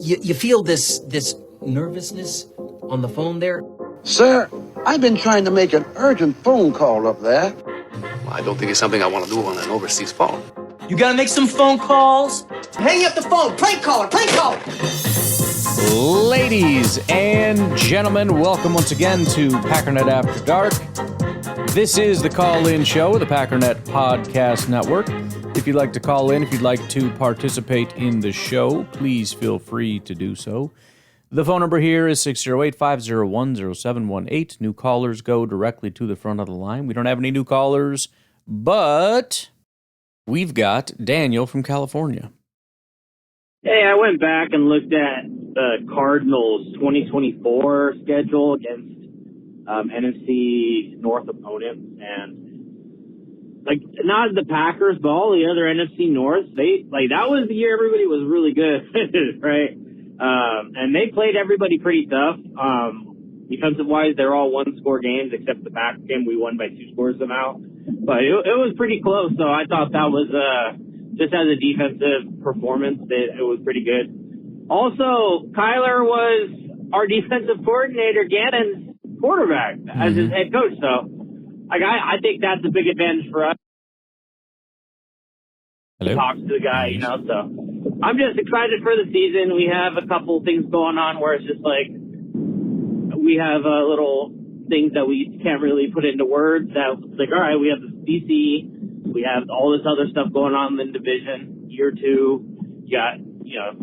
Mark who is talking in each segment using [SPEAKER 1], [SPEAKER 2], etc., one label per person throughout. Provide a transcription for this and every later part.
[SPEAKER 1] You feel this nervousness on the phone there?
[SPEAKER 2] Sir, I've been trying to make an urgent phone call up there.
[SPEAKER 3] Well, I don't think it's something I want to do on an overseas phone.
[SPEAKER 1] You gotta make some phone calls. Hang up the phone. Prank caller.
[SPEAKER 4] Ladies and gentlemen, welcome once again to Packernet After Dark. This is the call-in show of the Packernet Podcast Network. If you'd like to call in, if you'd like to participate in the show, please feel free to do so. The phone number here is 608-501-0718. New callers go directly to the front of the line. We don't have any new callers, but we've got Daniel from California.
[SPEAKER 5] Hey, I went back and looked at the Cardinals' 2024 schedule against NFC North opponents, and not the Packers, but all the other NFC North, that was the year everybody was really good, right? And they played everybody pretty tough. Defensive-wise, they're all one-score games, except the Packers game we won by 2 scores somehow. But it was pretty close, so I thought that was, just as a defensive performance, it was pretty good. Also, Kyler was our defensive coordinator, Gannon's quarterback, as his head coach, so I think that's a big advantage for us.
[SPEAKER 4] Hello?
[SPEAKER 5] Talks to the guy, so I'm just excited for the season. We have a couple things going on where it's just like we have little things that we can't really put into words. That like, all right, we have the DC, we have all this other stuff going on in the division. Year 2, you got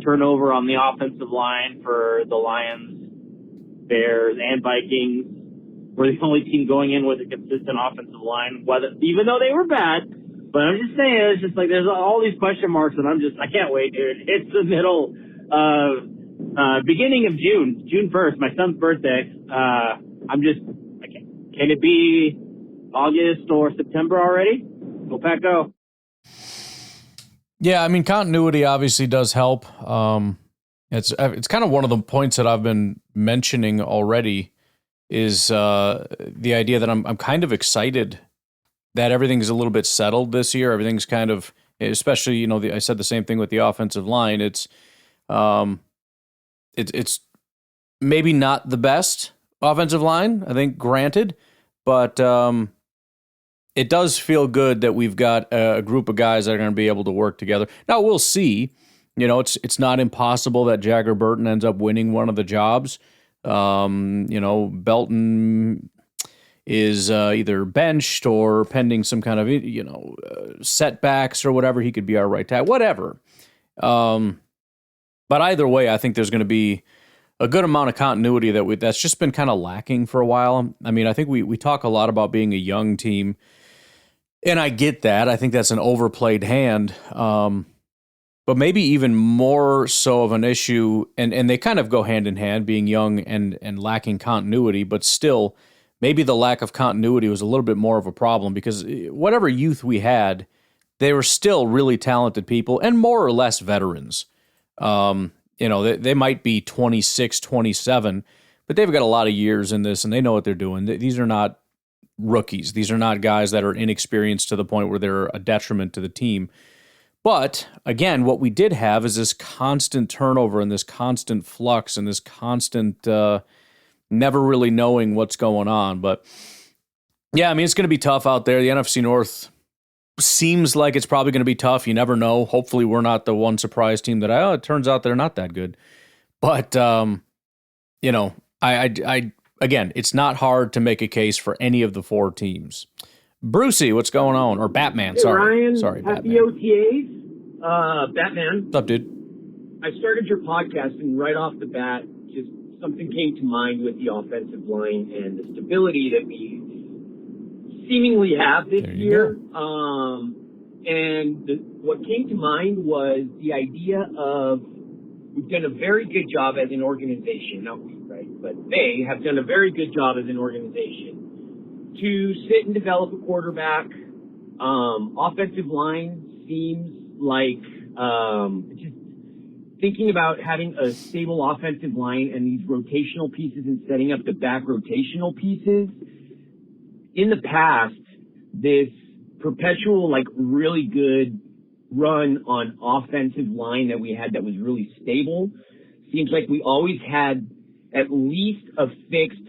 [SPEAKER 5] turnover on the offensive line for the Lions, Bears, and Vikings. We're the only team going in with a consistent offensive line, even though they were bad. But I'm just saying, it's just like there's all these question marks, and I can't wait, dude. It's the middle of beginning of June 1st, my son's birthday. Can it be August or September already? Go Pack, go.
[SPEAKER 4] Yeah, I mean, continuity obviously does help. It's kind of one of the points that I've been mentioning already is the idea that I'm kind of excited that everything's a little bit settled this year. Everything's kind of, especially, I said the same thing with the offensive line. It's maybe not the best offensive line, I think, granted, but it does feel good that we've got a group of guys that are going to be able to work together. Now, we'll see. It's not impossible that Jagger Burton ends up winning one of the jobs. Belton is either benched or pending some kind of, setbacks or whatever. He could be our right tackle, whatever. But either way, I think there's going to be a good amount of continuity that's just been kind of lacking for a while. I mean, I think we talk a lot about being a young team, and I get that. I think that's an overplayed hand. But maybe even more so of an issue, and they kind of go hand in hand, being young and lacking continuity, but still, maybe the lack of continuity was a little bit more of a problem because whatever youth we had, they were still really talented people and more or less veterans. They might be 26, 27, but they've got a lot of years in this and they know what they're doing. These are not rookies. These are not guys that are inexperienced to the point where they're a detriment to the team. But, again, what we did have is this constant turnover and this constant flux and this constant never really knowing what's going on. But, yeah, I mean, it's going to be tough out there. The NFC North seems like it's probably going to be tough. You never know. Hopefully we're not the one surprise team that, it turns out they're not that good. But, again, it's not hard to make a case for any of the 4 teams. Brucey, what's going on? Or Batman,
[SPEAKER 6] hey,
[SPEAKER 4] sorry.
[SPEAKER 6] Ryan,
[SPEAKER 4] sorry,
[SPEAKER 6] happy
[SPEAKER 4] Batman.
[SPEAKER 6] OTAs. Batman.
[SPEAKER 4] What's up, dude?
[SPEAKER 6] I started your podcast, and right off the bat, just something came to mind with the offensive line and the stability that we seemingly have this year. What came to mind was the idea of we've done a very good job as an organization, not we, right? But they have done a very good job as an organization to sit and develop a quarterback. Offensive line seems like just thinking about having a stable offensive line and these rotational pieces and setting up the back rotational pieces. In the past, this perpetual, really good run on offensive line that we had that was really stable seems like we always had at least a fixed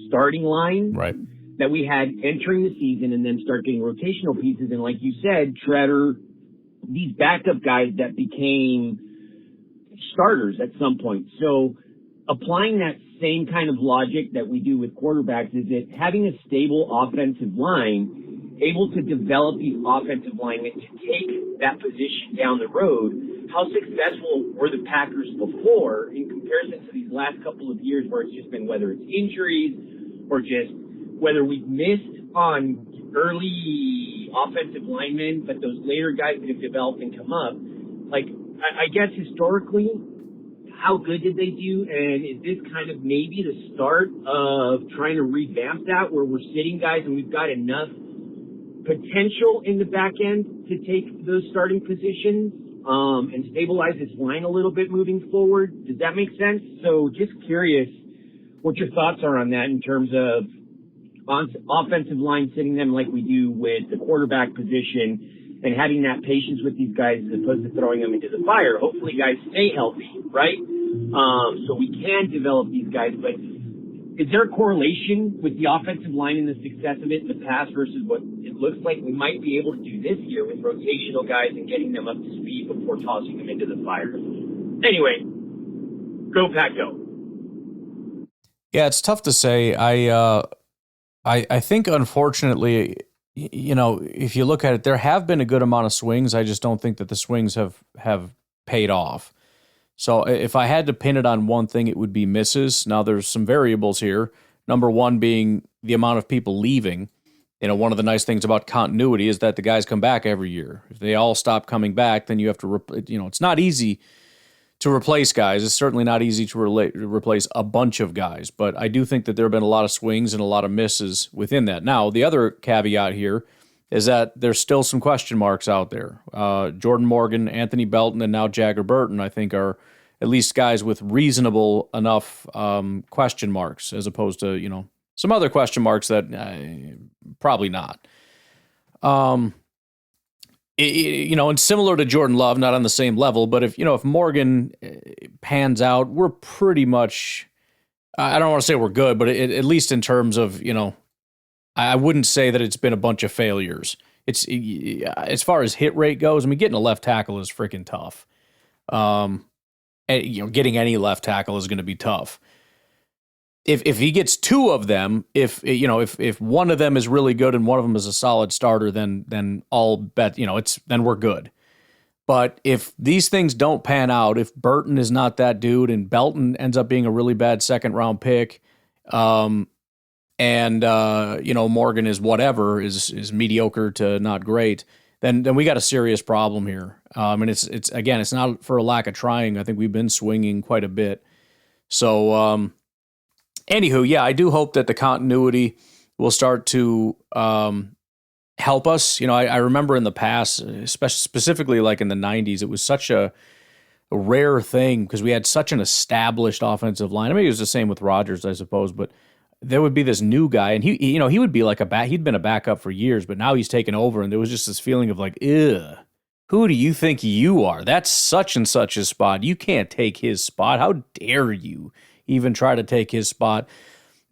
[SPEAKER 6] starting line
[SPEAKER 4] Right.
[SPEAKER 6] that we had entering the season and then start getting rotational pieces. And like you said, Treader, these backup guys that became starters at some point. So applying that same kind of logic that we do with quarterbacks is that having a stable offensive line, able to develop these offensive linemen to take that position down the road. How successful were the Packers before in comparison to these last couple of years where it's just been whether it's injuries or just whether we've missed on early offensive linemen, but those later guys that have developed and come up, like I guess historically, how good did they do? And is this kind of maybe the start of trying to revamp that where we're sitting guys and we've got enough potential in the back end to take those starting positions and stabilize this line a little bit moving forward? Does that make sense? So just curious what your thoughts are on that in terms of offensive line sitting them like we do with the quarterback position and having that patience with these guys as opposed to throwing them into the fire. Hopefully guys stay healthy, right? So we can develop these guys, but is there a correlation with the offensive line and the success of it in the past versus what it looks like we might be able to do this year with rotational guys and getting them up to speed before tossing them into the fire? Anyway, go Pack, go.
[SPEAKER 4] Yeah, it's tough to say. I think, unfortunately, you know, if you look at it, there have been a good amount of swings. I just don't think that the swings have paid off. So if I had to pin it on one thing, it would be misses. Now, there's some variables here. Number one being the amount of people leaving. You know, one of the nice things about continuity is that the guys come back every year. If they all stop coming back, then you have to, it's not easy to replace guys. It's certainly not easy to replace a bunch of guys. But I do think that there have been a lot of swings and a lot of misses within that. Now, the other caveat here is that there's still some question marks out there. Jordan Morgan, Anthony Belton, and now Jagger Burton, I think, are at least guys with reasonable enough question marks, as opposed to, some other question marks that probably not. And similar to Jordan Love, not on the same level, but if Morgan pans out, we're pretty much, I don't want to say we're good, but at least in terms of, I wouldn't say that it's been a bunch of failures. It's as far as hit rate goes, getting a left tackle is freaking tough. Getting any left tackle is going to be tough. If he gets two of them, if one of them is really good and one of them is a solid starter, then all bet, then we're good. But if these things don't pan out, if Burton is not that dude and Belton ends up being a really bad second round pick, and Morgan is whatever, is mediocre to not great, then we got a serious problem here. And it's not for a lack of trying. I think we've been swinging quite a bit. So, anywho, yeah, I do hope that the continuity will start to help us. I remember in the past, specifically like in the 90s, it was such a rare thing because we had such an established offensive line. It was the same with Rodgers, I suppose, but there would be this new guy, and he would be like he'd been a backup for years, but now he's taken over, and there was just this feeling of like, ew, who do you think you are? That's such and such a spot. You can't take his spot. How dare you even try to take his spot?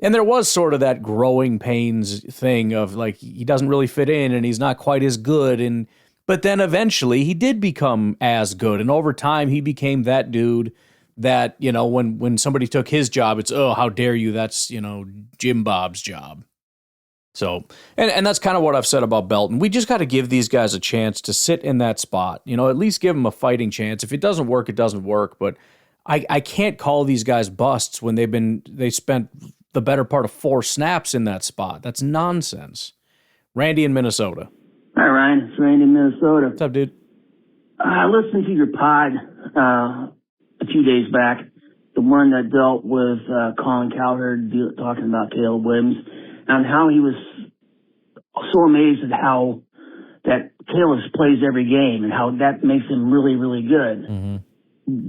[SPEAKER 4] And there was sort of that growing pains thing of like, he doesn't really fit in, and he's not quite as good, but then eventually he did become as good, and over time he became that dude that, when somebody took his job, it's, oh, how dare you? That's, Jim Bob's job. So, and that's kind of what I've said about Belton. We just got to give these guys a chance to sit in that spot, at least give them a fighting chance. If it doesn't work, it doesn't work. But I can't call these guys busts when they spent the better part of 4 snaps in that spot. That's nonsense. Randy in Minnesota.
[SPEAKER 7] Hi, Ryan. It's Randy in Minnesota.
[SPEAKER 4] What's up, dude?
[SPEAKER 7] I listened to your pod a few days back, the one that dealt with Colin Cowherd talking about Caleb Williams and how he was so amazed at how that Caleb plays every game and how that makes him really, really good. Mm-hmm.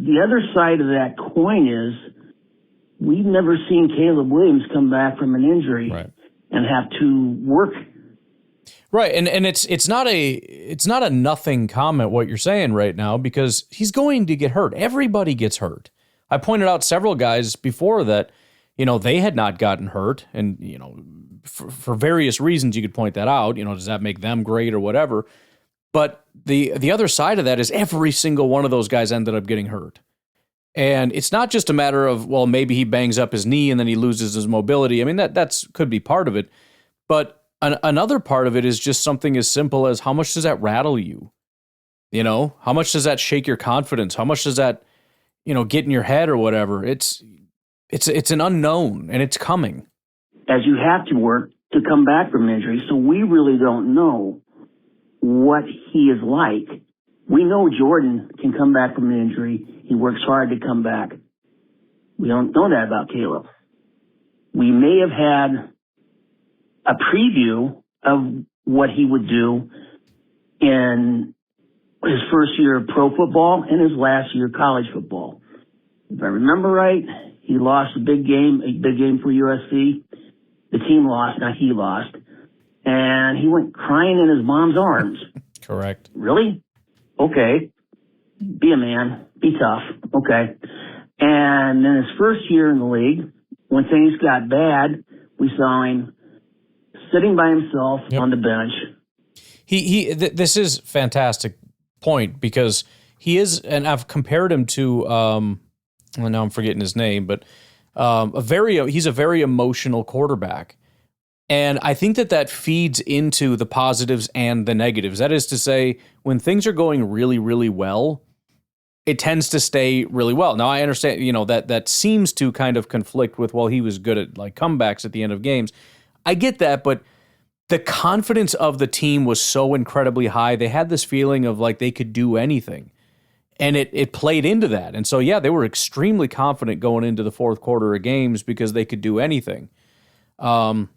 [SPEAKER 7] The other side of that coin is we've never seen Caleb Williams come back from an injury and have to work.
[SPEAKER 4] Right, and it's not a nothing comment what you're saying right now, because he's going to get hurt. Everybody gets hurt. I pointed out several guys before that, they had not gotten hurt. And, for various reasons you could point that out. Does that make them great or whatever? But the other side of that is every single one of those guys ended up getting hurt. And it's not just a matter of, well, maybe he bangs up his knee and then he loses his mobility. I mean, that's could be part of it. But another part of it is just something as simple as how much does that rattle you? How much does that shake your confidence? How much does that, get in your head or whatever? It's an unknown, and it's coming.
[SPEAKER 7] As you have to work to come back from injury, so we really don't know what he is like. We know Jordan can come back from an injury. He works hard to come back. We don't know that about Caleb. We may have had a preview of what he would do in his first year of pro football and his last year of college football. If I remember right, he lost a big game for USC. The team lost, not he lost. And he went crying in his mom's arms.
[SPEAKER 4] Correct.
[SPEAKER 7] Really? Okay. Be a man. Be tough. Okay. And then his first year in the league, when things got bad, we saw him sitting by himself on the bench.
[SPEAKER 4] This is fantastic point because he is, and I've compared him to, now I'm forgetting his name, but he's a very emotional quarterback. And I think that feeds into the positives and the negatives. That is to say, when things are going really, really well, it tends to stay really well. Now, I understand, that seems to kind of conflict with, well, he was good at like comebacks at the end of games. I get that, but the confidence of the team was so incredibly high. They had this feeling of like they could do anything. And it played into that. And so, yeah, they were extremely confident going into the fourth quarter of games because they could do anything. And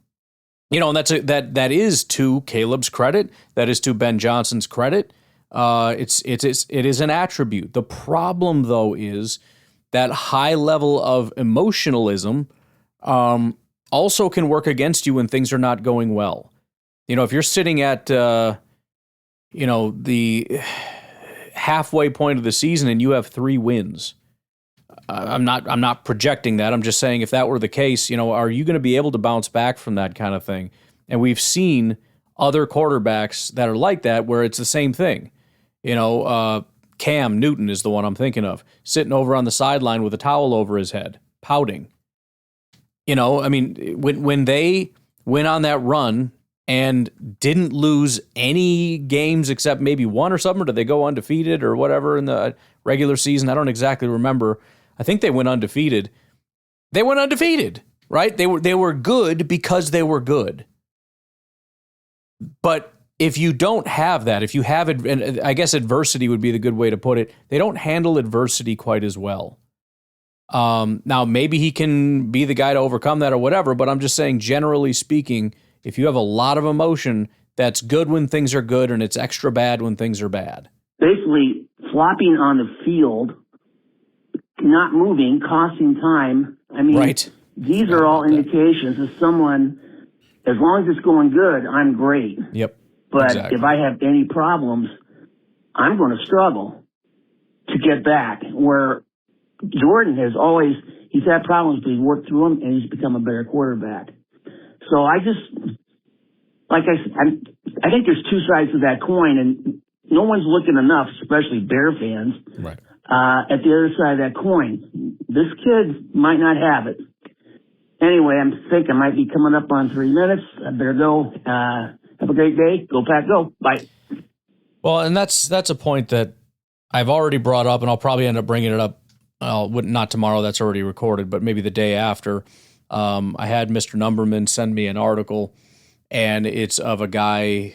[SPEAKER 4] that is to Caleb's credit. That is to Ben Johnson's credit. It is an attribute. The problem, though, is that high level of emotionalism also can work against you when things are not going well. If you're sitting at the halfway point of the season and you have 3 wins, I'm not projecting that. I'm just saying if that were the case, are you going to be able to bounce back from that kind of thing? And we've seen other quarterbacks that are like that where it's the same thing. Cam Newton is the one I'm thinking of, sitting over on the sideline with a towel over his head, pouting. When they went on that run and didn't lose any games except maybe one or something, or did they go undefeated or whatever in the regular season? I don't exactly remember. I think they went undefeated. They went undefeated, right? They were good because they were good. But if you don't have that, if you have it, and I guess adversity would be the good way to put it, they don't handle adversity quite as well. Now, maybe he can be the guy to overcome that or whatever, but I'm just saying, generally speaking, if you have a lot of emotion, that's good when things are good, and it's extra bad when things are bad.
[SPEAKER 7] Basically, flopping on the field, not moving, costing time.
[SPEAKER 4] Right.
[SPEAKER 7] These are all indications of someone, as long as it's going good, I'm great.
[SPEAKER 4] Yep.
[SPEAKER 7] But
[SPEAKER 4] exactly.
[SPEAKER 7] if I have any problems, I'm going to struggle to get back. Where Jordan he's had problems, but he's worked through them, and he's become a better quarterback. So I think there's 2 sides to that coin, and no one's looking enough, especially Bear fans,
[SPEAKER 4] right,
[SPEAKER 7] at the other side of that coin. This kid might not have it. Anyway, I think I might be coming up on 3 minutes. I better go. Have a great day. Go Pack, go. Bye.
[SPEAKER 4] Well, and that's a point that I've already brought up, and I'll probably end up bringing it up. Not tomorrow. That's already recorded, but maybe the day after. I had Mr. Numberman send me an article, and it's of a guy,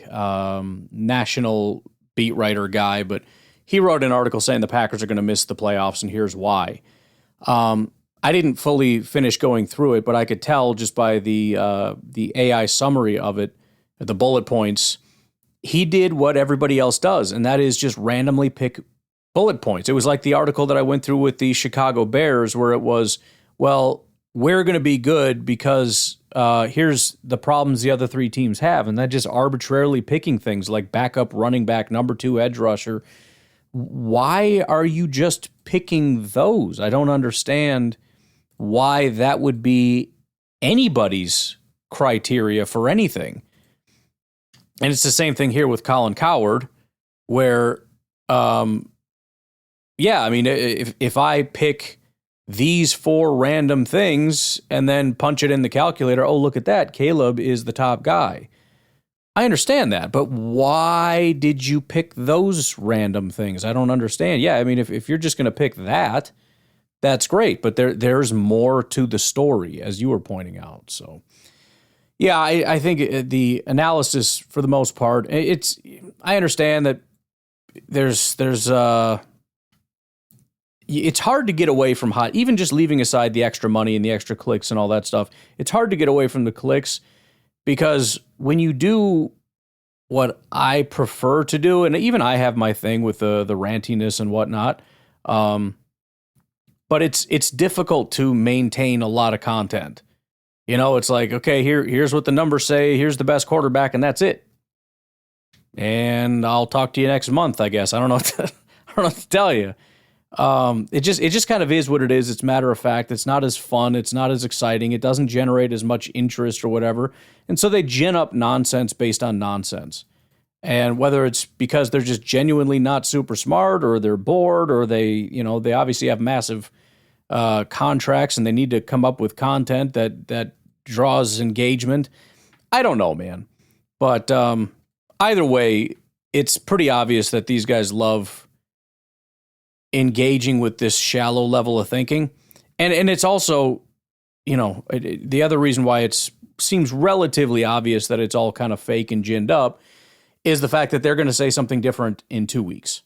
[SPEAKER 4] national beat writer guy, but he wrote an article saying the Packers are going to miss the playoffs, and here's why. I didn't fully finish going through it, but I could tell just by the AI summary of it, the bullet points, he did what everybody else does, and that is just randomly pick bullet points. It was like the article that I went through with the Chicago Bears, where it was, well, we're going to be good because here's the problems the other 3 teams have, and that just arbitrarily picking things like backup running back, number 2 edge rusher, why are you just picking those? I don't understand why that would be anybody's criteria for anything. And it's the same thing here with Colin Cowherd, where, if I pick these 4 random things and then punch it in the calculator, oh, look at that, Caleb is the top guy. I understand that, but why did you pick those random things? I don't understand. Yeah, I mean, if you're just going to pick that, that's great, but there's more to the story, as you were pointing out. So, yeah, I think the analysis, for the most part, I understand that it's hard to get away from even just leaving aside the extra money and the extra clicks and all that stuff. It's hard to get away from the clicks, because when you do what I prefer to do, and even I have my thing with the rantiness and whatnot, but it's difficult to maintain a lot of content. It's like, okay, here's what the numbers say, here's the best quarterback, and that's it. And I'll talk to you next month, I guess. I don't know what to tell you. It just kind of is what it is. It's matter of fact. It's not as fun. It's not as exciting. It doesn't generate as much interest or whatever. And so they gin up nonsense based on nonsense. And whether it's because they're just genuinely not super smart, or they're bored, or they obviously have massive contracts and they need to come up with content that draws engagement. I don't know, man. But either way, it's pretty obvious that these guys love engaging with this shallow level of thinking. And it's also, the other reason why it seems relatively obvious that it's all kind of fake and ginned up is the fact that they're going to say something different in 2 weeks.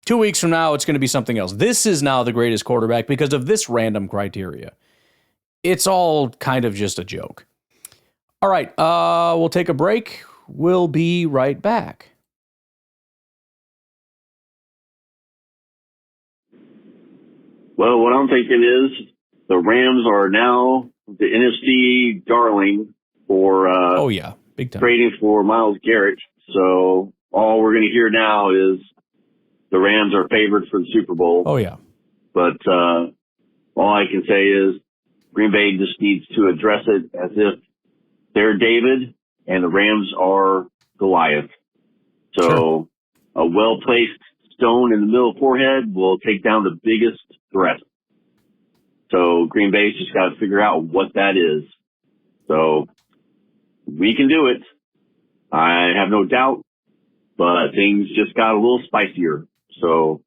[SPEAKER 4] 2 weeks from now, it's going to be something else. This is now the greatest quarterback because of this random criteria. It's all kind of just a joke. All right, we'll take a break. We'll be right back.
[SPEAKER 8] Well, what I'm thinking is the Rams are now the NFC darling for
[SPEAKER 4] big time,
[SPEAKER 8] trading for Miles Garrett. So all we're going to hear now is the Rams are favored for the Super Bowl.
[SPEAKER 4] Oh, yeah.
[SPEAKER 8] But all I can say is Green Bay just needs to address it as if they're David and the Rams are Goliath. So
[SPEAKER 4] Sure.
[SPEAKER 8] A well-placed stone in the middle of the forehead will take down the biggest threat. So Green Bay's just got to figure out what that is. So we can do it. I have no doubt, but things just got a little spicier. So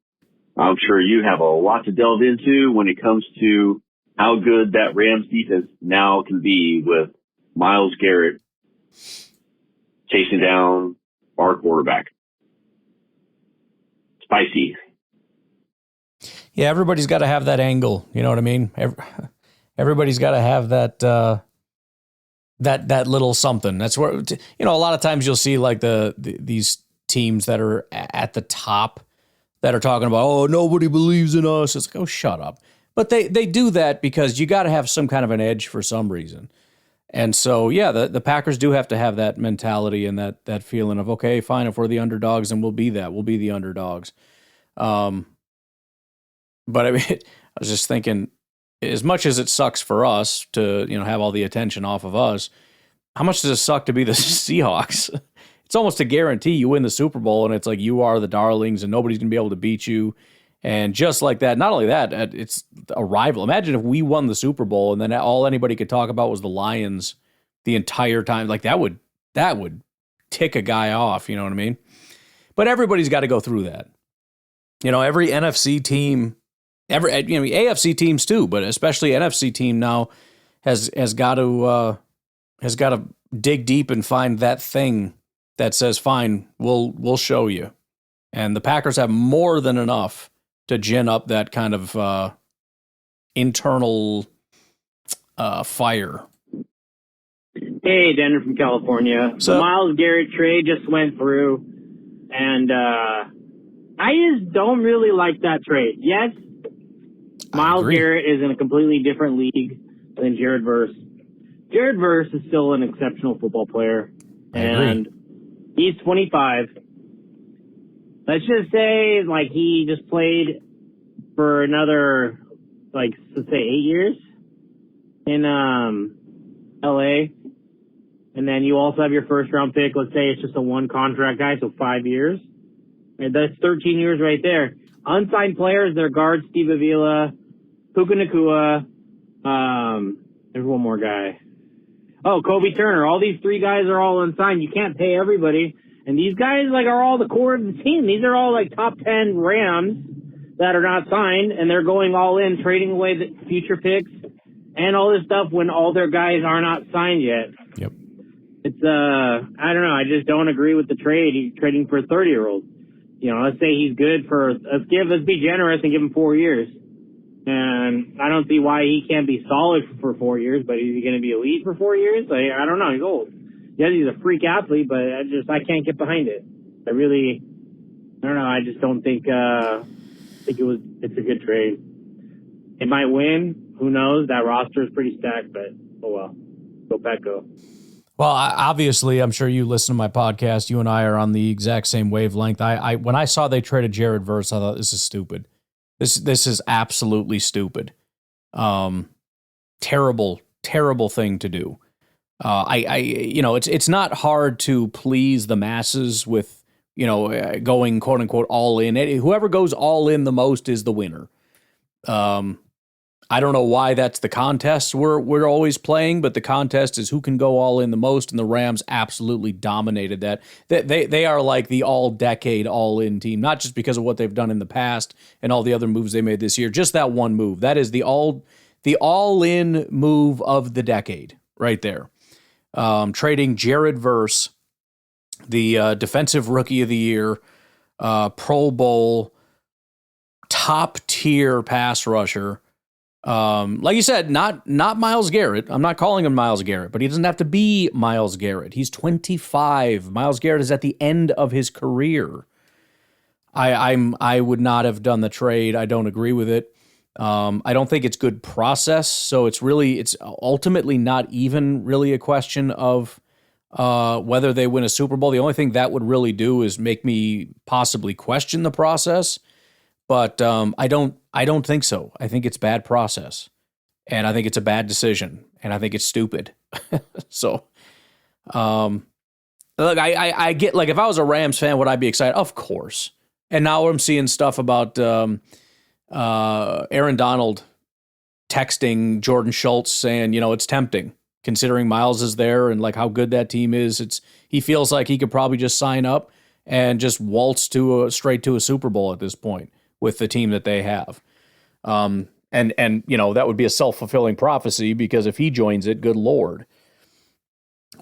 [SPEAKER 8] I'm sure you have a lot to delve into when it comes to how good that Rams defense now can be with Miles Garrett chasing down our quarterback. Spicy.
[SPEAKER 4] Yeah, everybody's got to have that angle. You know what I mean? Everybody's got to have that that little something. That's where, a lot of times you'll see like these teams that are at the top that are talking about, oh, nobody believes in us. It's like, oh, shut up. But they do that because you got to have some kind of an edge for some reason. And so, yeah, the Packers do have to have that mentality and that feeling of, okay, fine, if we're the underdogs, then we'll be that. We'll be the underdogs. But I mean, I was just thinking, as much as it sucks for us to, have all the attention off of us, how much does it suck to be the Seahawks? It's almost a guarantee you win the Super Bowl, and it's like you are the darlings, and nobody's going to be able to beat you. And just like that, not only that, it's a rival. Imagine if we won the Super Bowl, and then all anybody could talk about was the Lions the entire time. Like that would tick a guy off, you know what I mean? But everybody's got to go through that. Every NFC team, AFC teams too, but especially NFC team now has got to dig deep and find that thing that says, fine, we'll show you. And the Packers have more than enough to gin up that kind of internal fire.
[SPEAKER 5] Hey, Denver from California.
[SPEAKER 4] So,
[SPEAKER 5] the Miles Garrett trade just went through, and I just don't really like that trade. Yes, Miles Garrett is in a completely different league than Jared Verse. Jared Verse is still an exceptional football player, and he's 25. let's just say, like, he just played for another, like, let's say 8 years in LA. And then you also have your first round pick. Let's say it's just a one contract guy, so 5 years. And that's 13 years right there. Unsigned players, they're guards, Steve Avila, Puka Nacua, there's one more guy. Oh, Kobe Turner. All these 3 guys are all unsigned. You can't pay everybody. And these guys, like, are all the core of the team. These are all, like, top 10 Rams that are not signed, and they're going all in, trading away the future picks and all this stuff when all their guys are not signed yet.
[SPEAKER 4] Yep.
[SPEAKER 5] It's, I don't know. I just don't agree with the trade. He's trading for a 30-year-old. You know, let's say he's good for, let's be generous and give him 4 years. And I don't see why he can't be solid for 4 years, but is he going to be elite for 4 years? I don't know. He's old. Yeah, he's a freak athlete, but I can't get behind it. I don't know. I just don't think, it's a good trade. It might win. Who knows? That roster is pretty stacked, but oh well. Go Pack, go.
[SPEAKER 4] Well, obviously, I'm sure you listen to my podcast. You and I are on the exact same wavelength. I when I saw they traded Jared Verse, I thought, this is stupid. This is absolutely stupid. Terrible thing to do. It's not hard to please the masses with, going quote unquote all in. Whoever goes all in the most is the winner. I don't know why that's the contest we're always playing, but the contest is who can go all in the most, and the Rams absolutely dominated that. They are like the all-decade all-in team, not just because of what they've done in the past and all the other moves they made this year, just that one move. That is the all-in move of the decade right there. Trading Jared Verse, the defensive rookie of the year, Pro Bowl, top-tier pass rusher. Like you said, not Miles Garrett. I'm not calling him Miles Garrett, but he doesn't have to be Miles Garrett. He's 25. Miles Garrett is at the end of his career. I would not have done the trade. I don't agree with it. I don't think it's good process. So it's ultimately not even really a question of whether they win a Super Bowl. The only thing that would really do is make me possibly question the process. But I don't think so. I think it's bad process, and I think it's a bad decision, and I think it's stupid. So, look, I get, like, if I was a Rams fan, would I be excited? Of course. And now I'm seeing stuff about Aaron Donald texting Jordan Schultz saying, it's tempting considering Miles is there and like how good that team is. He feels like he could probably just sign up and just waltz straight to a Super Bowl at this point with the team that they have. And that would be a self-fulfilling prophecy, because if he joins it, good Lord.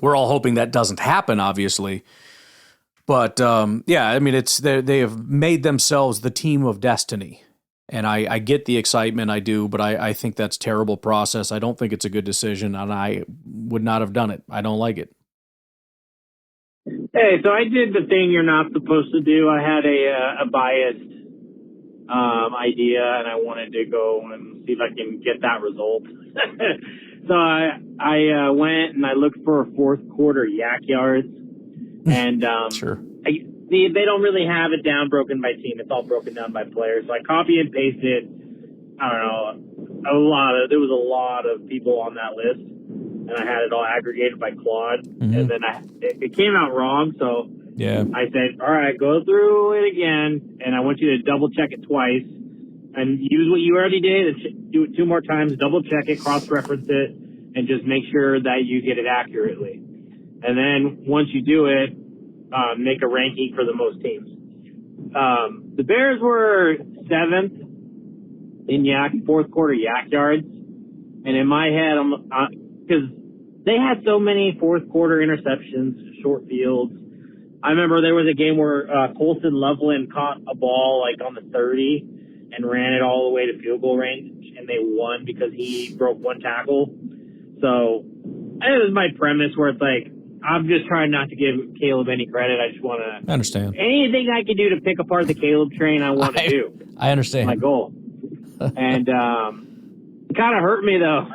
[SPEAKER 4] We're all hoping that doesn't happen, obviously. But, they have made themselves the team of destiny. And I get the excitement, I do, but I think that's terrible process. I don't think it's a good decision, and I would not have done it. I don't like it.
[SPEAKER 5] Hey, so I did the thing you're not supposed to do. I had a biased idea, and I wanted to go and see if I can get that result. So I went and I looked for fourth quarter yak yards, and
[SPEAKER 4] sure.
[SPEAKER 5] They don't really have it broken by team. It's all broken down by players. So I copy and pasted. I don't know, there was a lot of people on that list, and I had it all aggregated by Claude, and then it came out wrong. So
[SPEAKER 4] yeah,
[SPEAKER 5] I said, all right, go through it again, and I want you to double check it twice and use what you already did and do it 2 more times, double check it, cross-reference it, and just make sure that you get it accurately. And then once you do it, make a ranking for the most teams. The Bears were 7th in fourth quarter yak yards. And in my head, because they had so many fourth quarter interceptions, short fields. I remember there was a game where Colson Loveland caught a ball like on the 30 and ran it all the way to field goal range, and they won because he broke 1 tackle. So it was my premise where it's like, I'm just trying not to give Caleb any credit. I just want to
[SPEAKER 4] understand
[SPEAKER 5] anything I can do to pick apart the Caleb train. I want to do.
[SPEAKER 4] I understand
[SPEAKER 5] My goal. And kind of hurt me, though.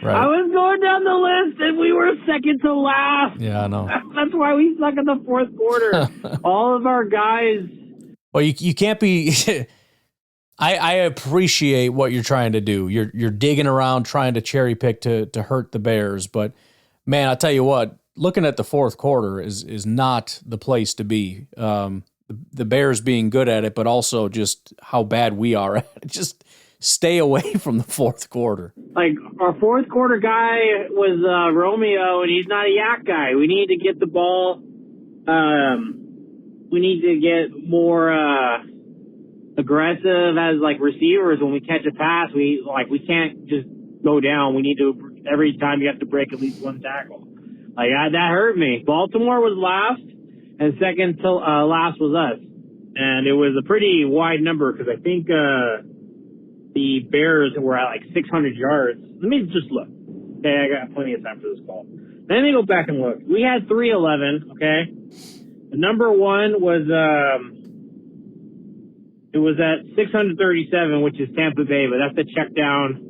[SPEAKER 4] Right.
[SPEAKER 5] I was going down the list, and we were second to last.
[SPEAKER 4] Yeah, I know.
[SPEAKER 5] That's why we suck in the fourth quarter. All of our guys.
[SPEAKER 4] Well, you can't be. I appreciate what you're trying to do. You're digging around, trying to cherry pick to hurt the Bears, but man, I'll tell you what. Looking at the fourth quarter is not the place to be. The Bears being good at it, but also just how bad we are at it. Just stay away from the fourth quarter.
[SPEAKER 5] Like, our fourth quarter guy was Romeo, and he's not a yak guy. We need to get the ball. We need to get more aggressive as, like, receivers when we catch a pass. We can't just go down. We need to, every time you have to break at least one tackle. Like, that hurt me. Baltimore was last, and second to last was us. And it was a pretty wide number because I think the Bears were at like 600 yards. Let me just look. Okay, I got plenty of time for this call. Let me go back and look. We had 311, okay? The number one was, it was at 637, which is Tampa Bay, but that's the check down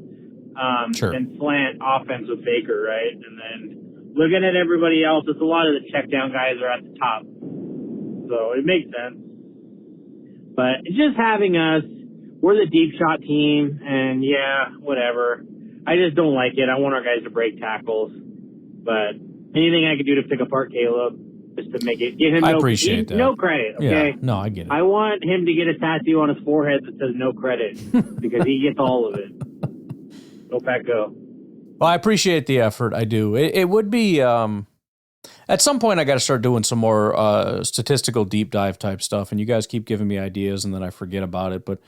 [SPEAKER 5] and slant offense with Baker, right? And then looking at everybody else, it's a lot of the check down guys are at the top. So it makes sense. But it's just having us. We're the deep shot team, and yeah, whatever. I just don't like it. I want our guys to break tackles. But anything I could do to pick apart Caleb, just to make it, give him no credit, okay?
[SPEAKER 4] Yeah, no, I get it.
[SPEAKER 5] I want him to get a tattoo on his forehead that says no credit, because he gets all of it. Go Pack, go.
[SPEAKER 4] Well, I appreciate the effort. I do. It would be, at some point I got to start doing some more statistical deep dive type stuff, and you guys keep giving me ideas, and then I forget about it, but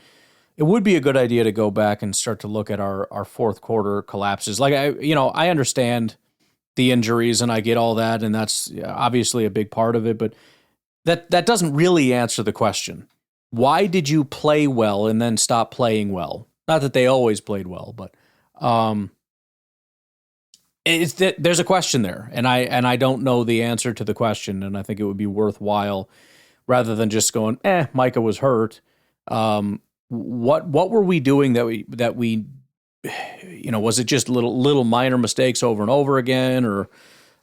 [SPEAKER 4] it would be a good idea to go back and start to look at our fourth quarter collapses. Like, I understand the injuries and I get all that, and that's obviously a big part of it, but that doesn't really answer the question. Why did you play well and then stop playing well? Not that they always played well, but there's a question there, and I don't know the answer to the question, and I think it would be worthwhile rather than just going, Micah was hurt. What were we doing that we was it just little minor mistakes over and over again, or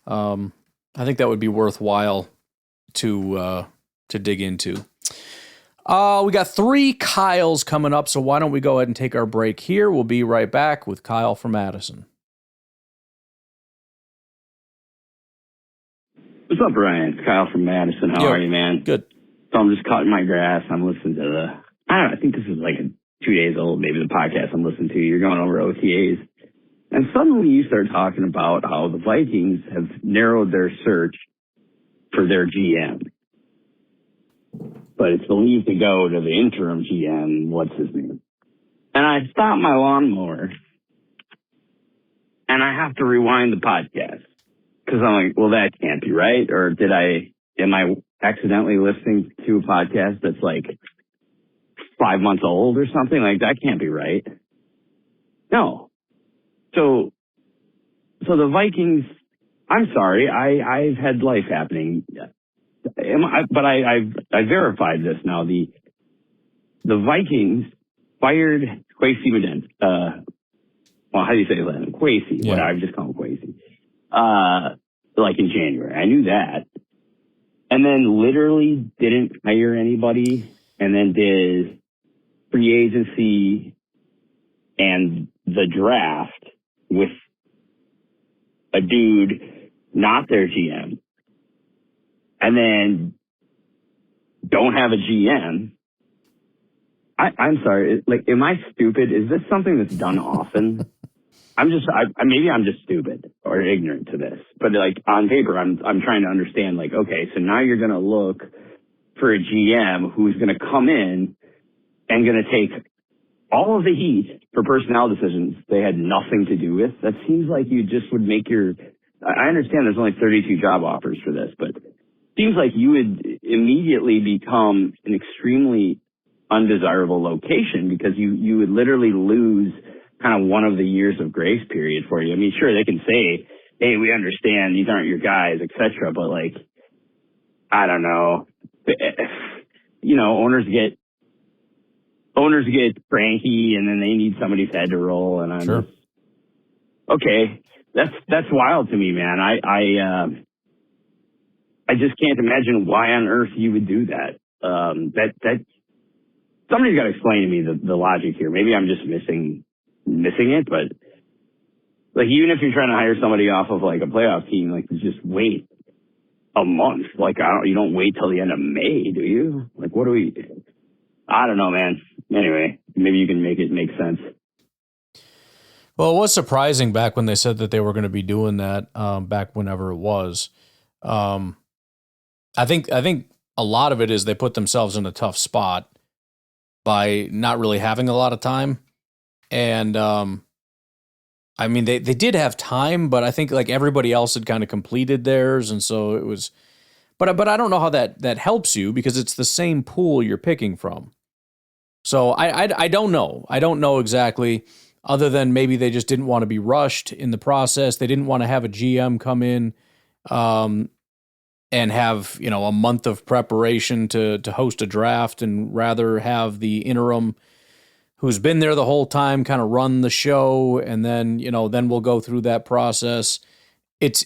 [SPEAKER 4] I think that would be worthwhile to dig into. We got 3 Kyles coming up, so why don't we go ahead and take our break here? We'll be right back with Kyle from Madison.
[SPEAKER 9] What's up, Brian? It's Kyle from Madison. How are you, man?
[SPEAKER 4] Good.
[SPEAKER 9] So I'm just cutting my grass. I'm listening to I think this is like 2 days old, maybe the podcast I'm listening to. You're going over OTAs. And suddenly you start talking about how the Vikings have narrowed their search for their GM. But it's believed to go to the interim GM, what's his name? And I stopped my lawnmower, and I have to rewind the podcast. Because I'm like, well, that can't be right. Or am I accidentally listening to a podcast that's like 5 months old or something? Like, that can't be right. No. So the Vikings, I'm sorry, I've had life happening. But I verified this now. The Vikings fired Kwesi Madden. Well, how do you say that? Kwesi.
[SPEAKER 4] Yeah.
[SPEAKER 9] I just call him Kwesi. Like in January. I knew that. And then literally didn't hire anybody, and then did free agency and the draft with a dude, not their GM, and then don't have a GM. I'm sorry. Like, am I stupid? Is this something that's done often? Maybe I'm just stupid or ignorant to this, but like on paper, I'm trying to understand, like, okay, so now you're going to look for a GM who's going to come in and going to take all of the heat for personnel decisions they had nothing to do with. That seems like you just would make I understand there's only 32 job offers for this, but it seems like you would immediately become an extremely undesirable location because you would literally lose kind of one of the years of grace period for you. I mean, sure, they can say, hey, we understand these aren't your guys, etc. But like, I don't know. Owners owners get cranky and then they need somebody's head to roll, and I'm
[SPEAKER 4] Sure.
[SPEAKER 9] just, okay. That's wild to me, man. I just can't imagine why on earth you would do that. That somebody's got to explain to me the logic here. Maybe I'm just missing it, but like, even if you're trying to hire somebody off of like a playoff team, like, you just wait a month. Like, you don't wait till the end of May, do you? Like, I don't know, man. Anyway, maybe you can make it make sense.
[SPEAKER 4] Well, it was surprising back when they said that they were going to be doing that, back whenever it was. I think a lot of it is they put themselves in a tough spot by not really having a lot of time. And, I mean, they did have time, but I think like everybody else had kind of completed theirs. And so it was, but I don't know how that helps you, because it's the same pool you're picking from. So I don't know. I don't know exactly, other than maybe they just didn't want to be rushed in the process. They didn't want to have a GM come in, and have, a month of preparation to host a draft, and rather have the interim who's been there the whole time kind of run the show, and then, then we'll go through that process. It's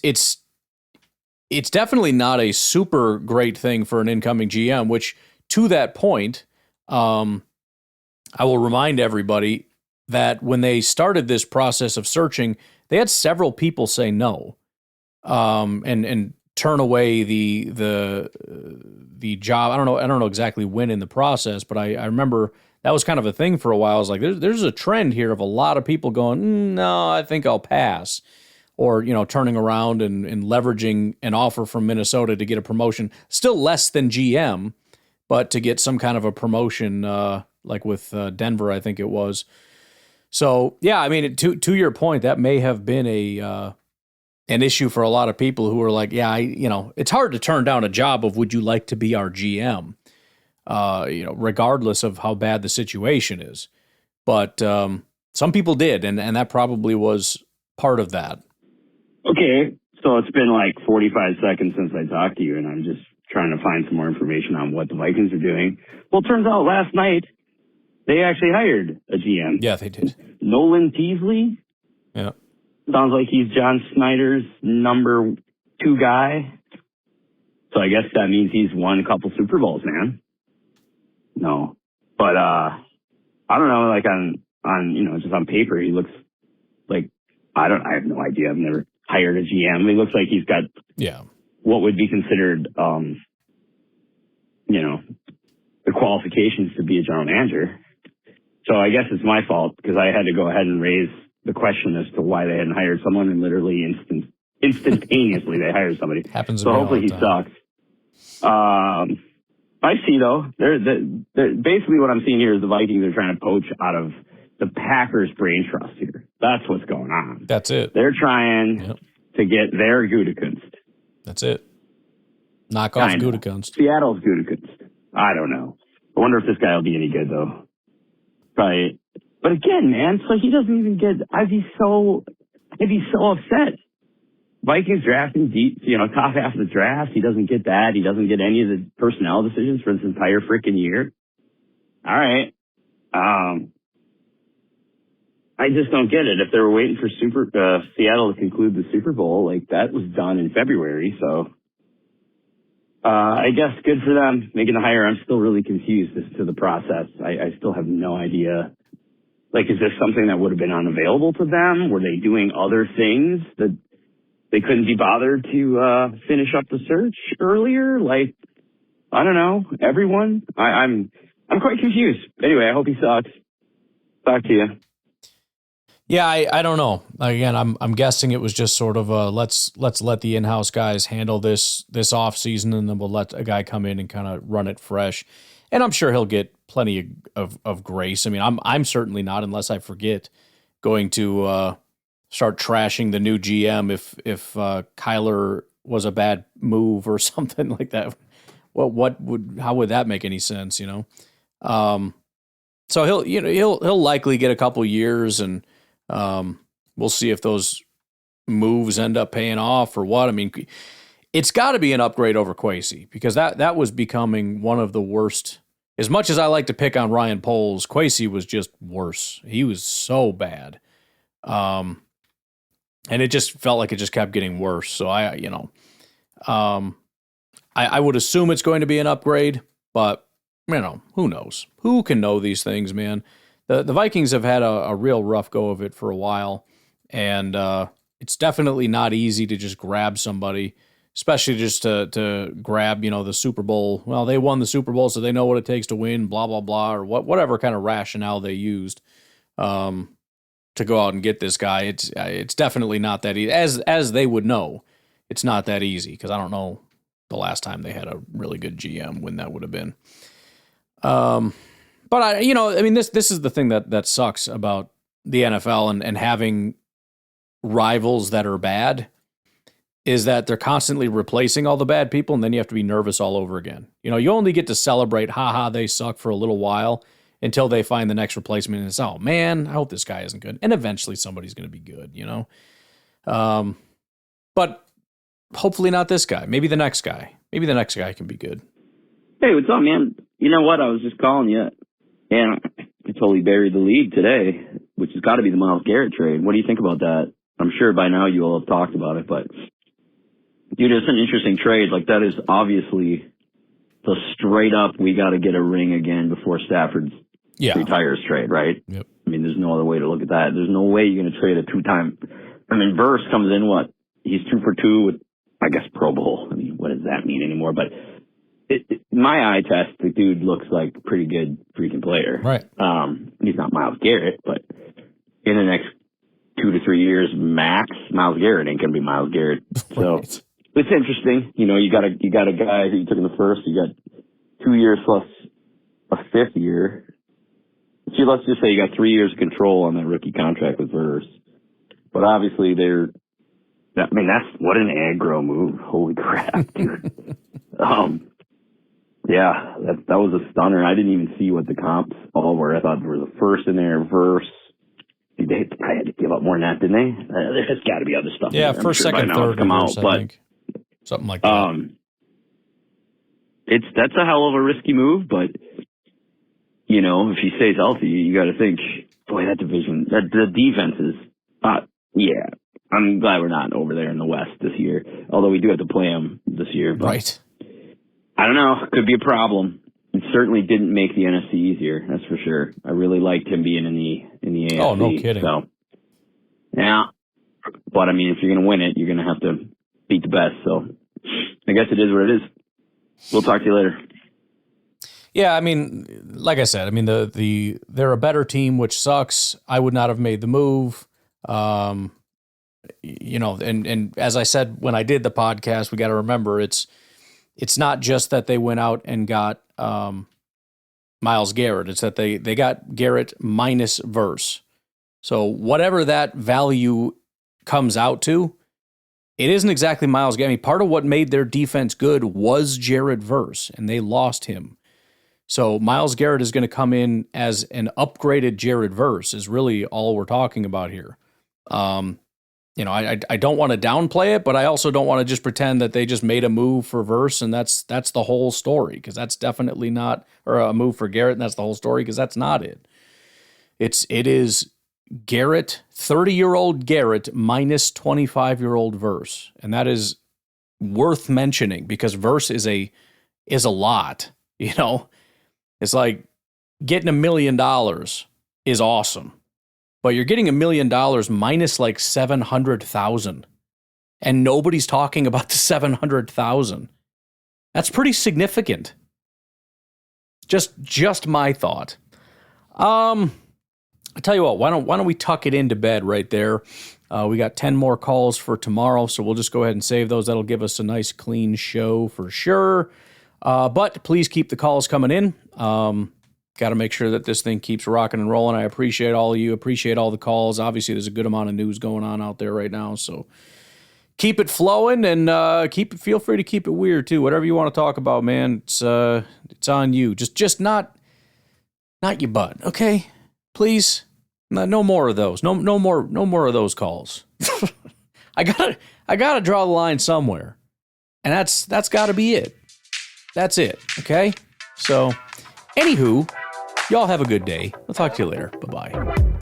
[SPEAKER 4] definitely not a super great thing for an incoming GM, which, to that point, I will remind everybody that when they started this process of searching, they had several people say no, and turn away the job. I don't know exactly when in the process, but I remember that was kind of a thing for a while. I was like, there's a trend here of a lot of people going, no, I think I'll pass. Or, turning around and leveraging an offer from Minnesota to get a promotion, still less than GM, but to get some kind of a promotion, like with Denver, I think it was. So, yeah, I mean, to your point, that may have been an issue for a lot of people who are like, yeah, it's hard to turn down a job of, would you like to be our GM? Regardless of how bad the situation is. But some people did, and that probably was part of that.
[SPEAKER 9] Okay, so it's been like 45 seconds since I talked to you, and I'm just trying to find some more information on what the Vikings are doing. Well, it turns out last night they actually hired a GM.
[SPEAKER 4] Yeah, they did.
[SPEAKER 9] Nolan Teasley.
[SPEAKER 4] Yeah.
[SPEAKER 9] Sounds like he's John Snyder's number 2 guy. So I guess that means he's won a couple Super Bowls, man. No. But I don't know, like on just on paper, he looks like, I have no idea. I've never hired a GM. He looks like he's got what would be considered the qualifications to be a general manager. So I guess it's my fault, because I had to go ahead and raise the question as to why they hadn't hired someone, and literally instantaneously they hired somebody.
[SPEAKER 4] Happens.
[SPEAKER 9] So hopefully he sucks. I see, though. They're basically what I'm seeing here is the Vikings are trying to poach out of the Packers' brain trust here. That's what's going on.
[SPEAKER 4] That's it.
[SPEAKER 9] They're trying to get their Gutekunst.
[SPEAKER 4] That's it. Knock off Gutekunst.
[SPEAKER 9] Seattle's Gutekunst. I don't know. I wonder if this guy will be any good, though. Probably. But again, man, so he doesn't even get. I'd be so upset. Vikings drafting deep, top half of the draft. He doesn't get that. He doesn't get any of the personnel decisions for this entire freaking year. All right. I just don't get it. If they were waiting for Seattle to conclude the Super Bowl, like, that was done in February. So I guess good for them making the hire. I'm still really confused as to the process. I still have no idea. Like, is this something that would have been unavailable to them? Were they doing other things that they couldn't be bothered to finish up the search earlier? Like, I don't know. Everyone? I'm quite confused. Anyway, I hope he sucks. Talk to you.
[SPEAKER 4] Yeah, I don't know. Again, I'm guessing it was just sort of let's let the in-house guys handle this off season, and then we'll let a guy come in and kind of run it fresh. And I'm sure he'll get plenty of grace. I mean, I'm certainly not, unless I forget, going to start trashing the new GM if Kyler was a bad move or something like that. Well, how would that make any sense? So he'll likely get a couple years, and we'll see if those moves end up paying off or what. I mean, it's got to be an upgrade over Kwesi, because that was becoming one of the worst as much as I like to pick on Ryan Poles, Kwesi was just worse. He was so bad. And it just felt like it just kept getting worse. So I would assume it's going to be an upgrade, but who knows? Who can know these things, man? The Vikings have had a real rough go of it for a while, and it's definitely not easy to just grab somebody, especially just to grab, the Super Bowl. Well, they won the Super Bowl, so they know what it takes to win, blah, blah, blah, or whatever kind of rationale they used to go out and get this guy. It's definitely not that easy. As they would know, it's not that easy, because I don't know the last time they had a really good GM when that would have been. But this is the thing that sucks about the NFL and having rivals that are bad, is that they're constantly replacing all the bad people, and then you have to be nervous all over again. You only get to celebrate, they suck for a little while until they find the next replacement, and it's, oh man, I hope this guy isn't good. And eventually somebody's going to be good, But hopefully not this guy. Maybe the next guy. Maybe the next guy can be good.
[SPEAKER 9] Hey, what's up, man? You know what? I was just calling you, and I totally buried the lead today, which has got to be the Miles Garrett trade. What do you think about that? I'm sure by now you all have talked about it, but dude, it's an interesting trade. Like, that is obviously the straight up, we got to get a ring again before Stafford retires trade, right?
[SPEAKER 4] Yep.
[SPEAKER 9] I mean, there's no other way to look at that. There's no way you're going to trade a two-time. I mean, Verse comes in, he's 2 for 2 with, I guess, Pro Bowl. I mean, what does that mean anymore? But my eye test, the dude looks like a pretty good freaking player.
[SPEAKER 4] Right.
[SPEAKER 9] He's not Miles Garrett, but in the next 2 to 3 years max, Miles Garrett ain't going to be Miles Garrett. So
[SPEAKER 4] Right.
[SPEAKER 9] It's interesting. You got a guy who you took in the first. You got 2 years plus a 5th year. See, let's just say you got 3 years of control on that rookie contract with Verse. But obviously that's what an aggro move. Holy crap, dude. Yeah, that was a stunner. I didn't even see what the comps all were. I thought there was a first in there, Verse. They probably had to give up more than that, didn't they? There's got to be other stuff.
[SPEAKER 4] Yeah,
[SPEAKER 9] in there.
[SPEAKER 4] first, second, third,
[SPEAKER 9] come out,
[SPEAKER 4] I think. Something like that.
[SPEAKER 9] That's a hell of a risky move, but if he stays healthy, you got to think, boy, that division, the defenses. Yeah, I'm glad we're not over there in the West this year. Although we do have to play them this year, but
[SPEAKER 4] right.
[SPEAKER 9] I don't know. Could be a problem. It certainly didn't make the NFC easier. That's for sure. I really liked him being in the AFC.
[SPEAKER 4] Oh, no kidding.
[SPEAKER 9] So, yeah, but I mean, if you're going to win it, you're going to have to beat the best. So, I guess it is what it is. We'll talk to you later.
[SPEAKER 4] Yeah, I mean, like I said, I mean they're a better team, which sucks. I would not have made the move. And as I said when I did the podcast, we got to remember it's not just that they went out and got Miles Garrett. It's that they got Garrett minus Verse. So whatever that value comes out to, it isn't exactly Miles Garrett. I mean, part of what made their defense good was Jared Verse, and they lost him. So Miles Garrett is going to come in as an upgraded Jared Verse is really all we're talking about here. I don't want to downplay it, but I also don't want to just pretend that they just made a move for Verse and that's the whole story, because that's definitely not, or a move for Garrett and that's the whole story, because that's not it. It is Garrett, 30-year-old Garrett minus 25-year-old Verse, and that is worth mentioning because Verse is a lot. It's like getting $1 million is awesome. But you're getting $1 million minus like 700,000, and nobody's talking about the 700,000. That's pretty significant. Just my thought. I tell you what, why don't we tuck it into bed right there? We got 10 more calls for tomorrow, so we'll just go ahead and save those. That'll give us a nice clean show for sure. But please keep the calls coming in. Got to make sure that this thing keeps rocking and rolling. I appreciate all of you. Appreciate all the calls. Obviously, there's a good amount of news going on out there right now, so keep it flowing and feel free to keep it weird too. Whatever you want to talk about, man, it's on you. Just not your butt, okay? Please, no more of those. No more of those calls. I gotta draw the line somewhere, and that's got to be it. That's it, okay? So Anywho, y'all have a good day. I'll talk to you later. Bye-bye.